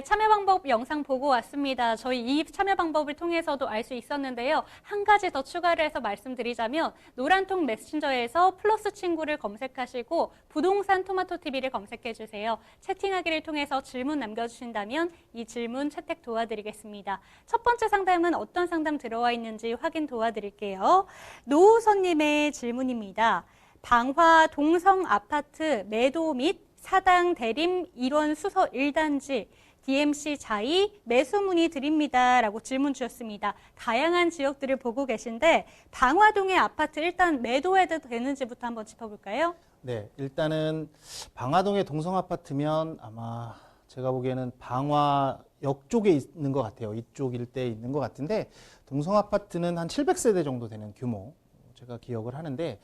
네, 참여 방법 영상 보고 왔습니다. 저희 이 참여 방법을 통해서도 알 수 있었는데요. 한 가지 더 추가를 해서 말씀드리자면 노란통 메신저에서 플러스 친구를 검색하시고 부동산 토마토 TV를 검색해 주세요. 채팅하기를 통해서 질문 남겨주신다면 이 질문 채택 도와드리겠습니다. 첫 번째 상담은 어떤 상담 들어와 있는지 확인 도와드릴게요. 노우선님의 질문입니다. 방화 동성 아파트 매도 및 사당 대림 1원 수서 1단지 DMC 자이 매수 문의 드립니다. 라고 질문 주셨습니다. 다양한 지역들을 보고 계신데 방화동의 아파트 일단 매도해도 되는지부터 한번 짚어볼까요? 네, 일단은 방화동의 동성 아파트면 아마 제가 보기에는 방화역 쪽에 있는 것 같아요. 이쪽 일대에 있는 것 같은데 동성 아파트는 한 700세대 정도 되는 규모 제가 기억을 하는데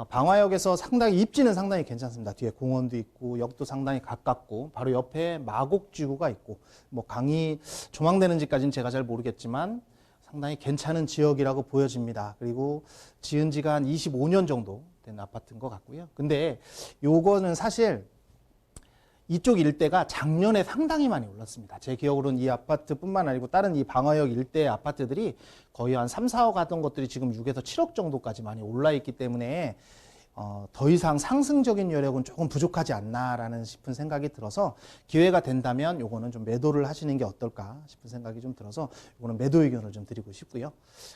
방화역에서 상당히 입지는 상당히 괜찮습니다. 뒤에 공원도 있고 역도 상당히 가깝고 바로 옆에 마곡지구가 있고 뭐 강이 조망되는지까지는 제가 잘 모르겠지만 상당히 괜찮은 지역이라고 보여집니다. 그리고 지은 지가 한 25년 정도 된 아파트인 것 같고요. 근데 요거는 사실 이쪽 일대가 작년에 상당히 많이 올랐습니다. 제 기억으로는 이 아파트뿐만 아니고 다른 이 방화역 일대의 아파트들이 거의 한 3, 4억 하던 것들이 지금 6에서 7억 정도까지 많이 올라 있기 때문에 더 이상 상승적인 여력은 조금 부족하지 않나라는 싶은 생각이 들어서 기회가 된다면 요거는 좀 매도를 하시는 게 어떨까 싶은 생각이 좀 들어서 요거는 매도 의견을 좀 드리고 싶고요.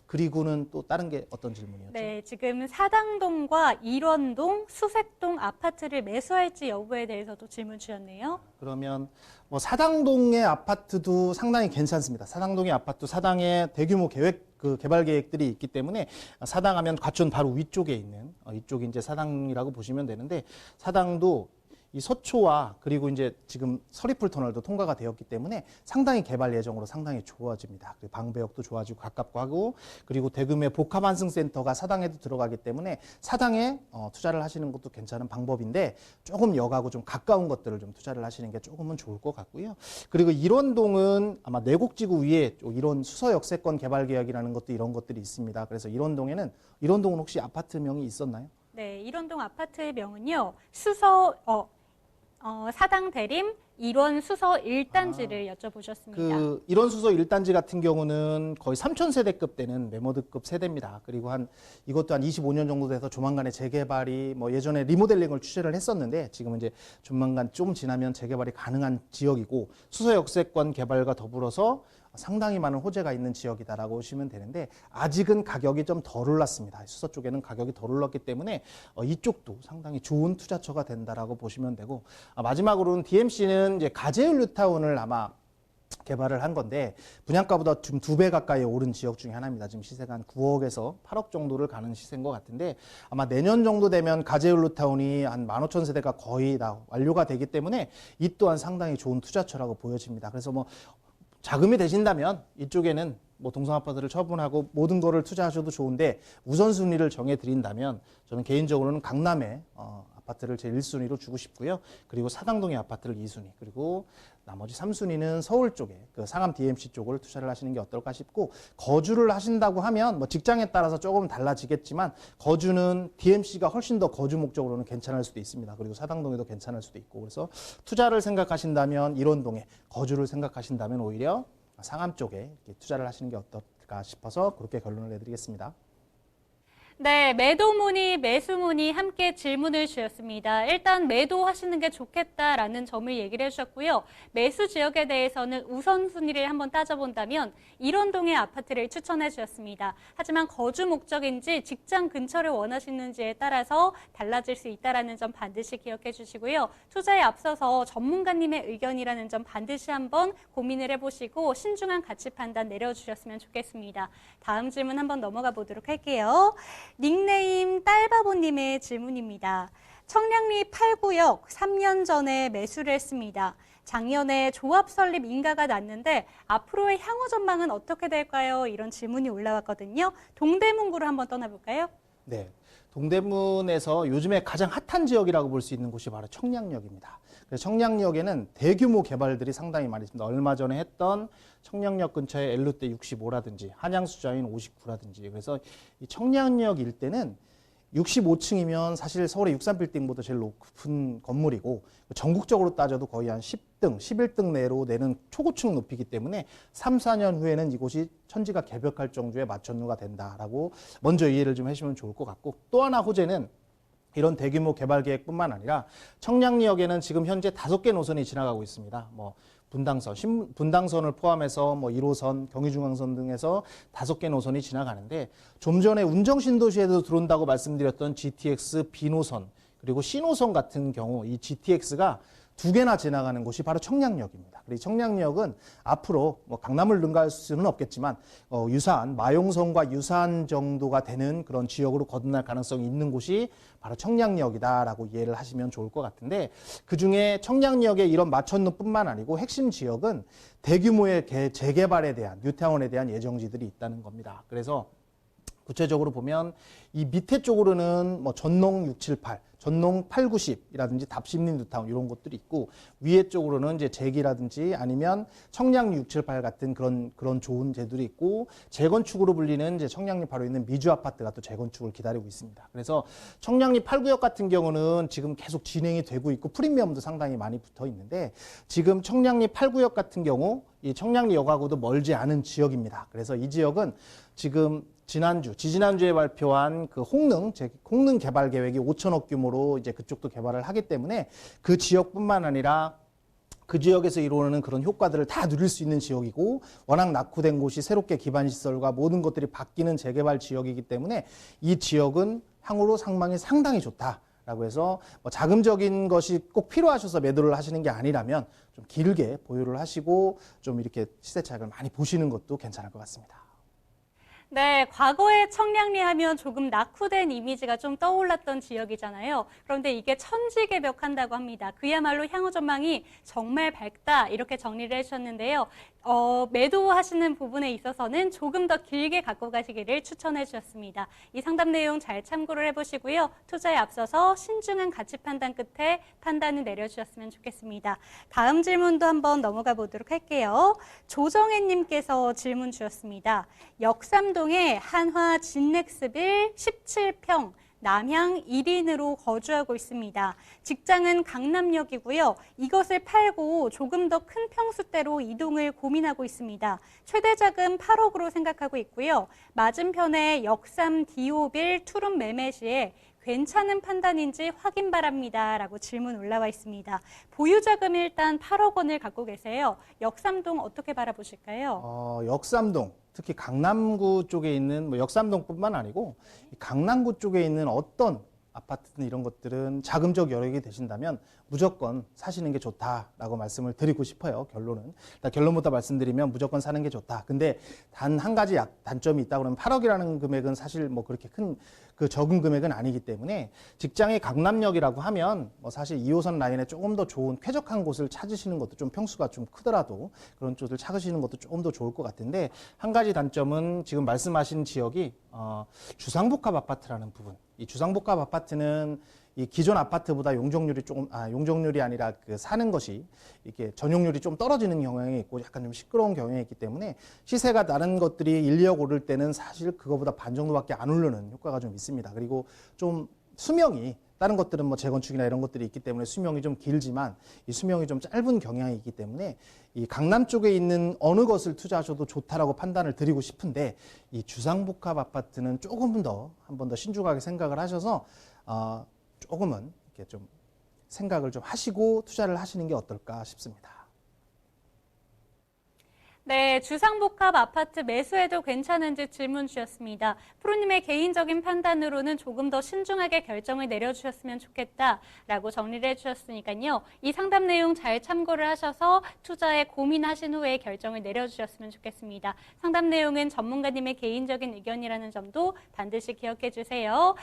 그리고는 또 다른 게 어떤 질문이었죠? 네, 지금 사당동과 일원동, 수색동 아파트를 매수할지 여부에 대해서도 질문 주셨네요. 그러면 뭐 사당동의 아파트도 상당히 괜찮습니다. 사당동의 아파트, 사당에 대규모 개발 계획들이 있기 때문에 사당하면 과천 바로 위쪽에 있는 이쪽이 이제 사당이라고 보시면 되는데 사당도 이 서초와 그리고 이제 지금 서리풀 터널도 통과가 되었기 때문에 상당히 개발 예정으로 상당히 좋아집니다. 방배역도 좋아지고 가깝고 하고 그리고 대금의 복합환승센터가 사당에도 들어가기 때문에 사당에 투자를 하시는 것도 괜찮은 방법인데 조금 역하고 좀 가까운 것들을 좀 투자를 하시는 게 조금은 좋을 것 같고요. 그리고 일원동은 아마 내곡지구 위에 일원 수서역세권 개발 계획이라는 것도 이런 것들이 있습니다. 그래서 일원동은 혹시 아파트명이 있었나요? 네, 일원동 아파트의 명은요. 사당 대림 1원 수서 1단지를 여쭤보셨습니다. 일원 수서 1단지 같은 경우는 거의 3,000세대급 되는 메모드급 세대입니다. 그리고 이것도 한 25년 정도 돼서 조만간에 재개발이 예전에 리모델링을 추진을 했었는데 지금은 이제 조만간 좀 지나면 재개발이 가능한 지역이고 수서 역세권 개발과 더불어서 상당히 많은 호재가 있는 지역이다라고 보시면 되는데 아직은 가격이 좀 덜 올랐습니다. 수서 쪽에는 가격이 덜 올랐기 때문에 이쪽도 상당히 좋은 투자처가 된다라고 보시면 되고 마지막으로는 DMC는 이제 가재울 뉴타운을 아마 개발을 한 건데 분양가보다 좀 2배 가까이 오른 지역 중에 하나입니다. 지금 시세가 한 9억에서 8억 정도를 가는 시세인 것 같은데 아마 내년 정도 되면 가재울 뉴타운이 한 15,000세대가 거의 다 완료가 되기 때문에 이 또한 상당히 좋은 투자처라고 보여집니다. 그래서 자금이 되신다면 이쪽에는 동성 아파트를 처분하고 모든 거를 투자하셔도 좋은데 우선순위를 정해드린다면 저는 개인적으로는 강남에 아파트를 제 1순위로 주고 싶고요. 그리고 사당동의 아파트를 2순위 그리고 나머지 3순위는 서울 쪽에 상암 DMC 쪽을 투자를 하시는 게 어떨까 싶고 거주를 하신다고 하면 직장에 따라서 조금 달라지겠지만 거주는 DMC가 훨씬 더 거주 목적으로는 괜찮을 수도 있습니다. 그리고 사당동에도 괜찮을 수도 있고 그래서 투자를 생각하신다면 일원동에 거주를 생각하신다면 오히려 상암 쪽에 투자를 하시는 게 어떨까 싶어서 그렇게 결론을 내드리겠습니다. 네, 매도 문의, 매수 문의 함께 질문을 주셨습니다. 일단 매도하시는 게 좋겠다라는 점을 얘기를 해주셨고요. 매수 지역에 대해서는 우선순위를 한번 따져본다면 일원동의 아파트를 추천해 주셨습니다. 하지만 거주 목적인지 직장 근처를 원하시는지에 따라서 달라질 수 있다는 점 반드시 기억해 주시고요. 투자에 앞서서 전문가님의 의견이라는 점 반드시 한번 고민을 해보시고 신중한 가치 판단 내려주셨으면 좋겠습니다. 다음 질문 한번 넘어가 보도록 할게요. 닉네임 딸바보님의 질문입니다. 청량리 8구역 3년 전에 매수를 했습니다. 작년에 조합 설립 인가가 났는데 앞으로의 향후 전망은 어떻게 될까요? 이런 질문이 올라왔거든요. 동대문구로 한번 떠나볼까요? 네, 동대문에서 요즘에 가장 핫한 지역이라고 볼 수 있는 곳이 바로 청량역입니다. 그래서 청량역에는 대규모 개발들이 상당히 많이 있습니다. 얼마 전에 했던 청량역 근처에 엘루떼 65라든지 한양수자인 59라든지 그래서 이 청량역 일대는 65층이면 사실 서울의 63빌딩보다 제일 높은 건물이고 전국적으로 따져도 거의 한 10대 10등, 11등 내로 내는 초고층 높이기 때문에 3, 4년 후에는 이곳이 천지가 개벽할 정도의 마천루가 된다라고 먼저 이해를 좀 해주시면 좋을 것 같고, 또 하나 호재는 이런 대규모 개발 계획뿐만 아니라 청량리역에는 지금 현재 5개 노선이 지나가고 있습니다. 분당선을 포함해서 1호선, 경의중앙선 등에서 5개 노선이 지나가는데, 좀 전에 운정신도시에도 들어온다고 말씀드렸던 GTX B노선 그리고 C노선 같은 경우 이 GTX가 2개나 지나가는 곳이 바로 청량리역입니다. 그리고 청량리역은 앞으로 강남을 능가할 수는 없겠지만 유사한 마용선과 유사한 정도가 되는 그런 지역으로 거듭날 가능성이 있는 곳이 바로 청량리역이다라고 이해를 하시면 좋을 것 같은데, 그중에 청량리역의 이런 마천루뿐만 아니고 핵심 지역은 대규모의 재개발에 대한, 뉴타운에 대한 예정지들이 있다는 겁니다. 그래서 구체적으로 보면 이 밑에 쪽으로는 전농 678, 전농 8, 90이라든지 답심리 뉴타운 이런 곳들이 있고, 위에 쪽으로는 이제 제기라든지 아니면 청량리 678 같은 그런 좋은 제들이 있고, 재건축으로 불리는 이제 청량리 바로 있는 미주 아파트가 또 재건축을 기다리고 있습니다. 그래서 청량리 8구역 같은 경우는 지금 계속 진행이 되고 있고 프리미엄도 상당히 많이 붙어 있는데, 지금 청량리 8구역 같은 경우 이 청량리역하고도 멀지 않은 지역입니다. 그래서 이 지역은 지금 지지난주에 발표한 그 홍능 개발 계획이 5천억 규모로 이제 그쪽도 개발을 하기 때문에 그 지역뿐만 아니라 그 지역에서 이루어지는 그런 효과들을 다 누릴 수 있는 지역이고, 워낙 낙후된 곳이 새롭게 기반시설과 모든 것들이 바뀌는 재개발 지역이기 때문에 이 지역은 향후로 상황이 상당히 좋다라고 해서 자금적인 것이 꼭 필요하셔서 매도를 하시는 게 아니라면 좀 길게 보유를 하시고 좀 이렇게 시세 차익을 많이 보시는 것도 괜찮을 것 같습니다. 네, 과거에 청량리 하면 조금 낙후된 이미지가 좀 떠올랐던 지역이잖아요. 그런데 이게 천지개벽한다고 합니다. 그야말로 향후 전망이 정말 밝다, 이렇게 정리를 해주셨는데요. 매도하시는 부분에 있어서는 조금 더 길게 갖고 가시기를 추천해 주셨습니다. 이 상담 내용 잘 참고를 해보시고요. 투자에 앞서서 신중한 가치 판단 끝에 판단을 내려주셨으면 좋겠습니다. 다음 질문도 한번 넘어가 보도록 할게요. 조정혜님께서 질문 주셨습니다. 역삼동의 한화 진넥스빌 17평 남향 1인으로 거주하고 있습니다. 직장은 강남역이고요. 이것을 팔고 조금 더 큰 평수대로 이동을 고민하고 있습니다. 최대 자금 8억으로 생각하고 있고요. 맞은편에 역삼 디오빌 투룸 매매 시에 괜찮은 판단인지 확인 바랍니다. 라고 질문 올라와 있습니다. 보유자금 일단 8억 원을 갖고 계세요. 역삼동 어떻게 바라보실까요? 역삼동, 특히 강남구 쪽에 있는 역삼동뿐만 아니고 강남구 쪽에 있는 어떤 아파트든 이런 것들은 자금적 여력이 되신다면 무조건 사시는 게 좋다라고 말씀을 드리고 싶어요. 결론부터 말씀드리면 무조건 사는 게 좋다. 근데 단 한 가지 단점이 있다 그러면 8억이라는 금액은 사실 그렇게 큰 그 적은 금액은 아니기 때문에, 직장이 강남역이라고 하면 사실 2호선 라인에 조금 더 좋은 쾌적한 곳을 찾으시는 것도, 좀 평수가 좀 크더라도 그런 쪽을 찾으시는 것도 조금 더 좋을 것 같은데, 한 가지 단점은 지금 말씀하신 지역이 주상복합 아파트라는 부분. 이 주상복합 아파트는 이 기존 아파트보다 용적률이 아니라 그 사는 것이 이렇게 전용률이 좀 떨어지는 경향이 있고 약간 좀 시끄러운 경향이 있기 때문에 시세가 다른 것들이 1, 2억 오를 때는 사실 그거보다 반 정도밖에 안 오르는 효과가 좀 있습니다. 그리고 좀 수명이, 다른 것들은 재건축이나 이런 것들이 있기 때문에 수명이 좀 길지만 이 수명이 좀 짧은 경향이 있기 때문에 이 강남 쪽에 있는 어느 것을 투자하셔도 좋다라고 판단을 드리고 싶은데, 이 주상복합 아파트는 조금 더 한 번 더 신중하게 생각을 하셔서 조금은 이렇게 좀 생각을 좀 하시고 투자를 하시는 게 어떨까 싶습니다. 네, 주상복합 아파트 매수해도 괜찮은지 질문 주셨습니다. 프로님의 개인적인 판단으로는 조금 더 신중하게 결정을 내려주셨으면 좋겠다라고 정리를 해주셨으니까요. 이 상담 내용 잘 참고를 하셔서 투자에 고민하신 후에 결정을 내려주셨으면 좋겠습니다. 상담 내용은 전문가님의 개인적인 의견이라는 점도 반드시 기억해 주세요.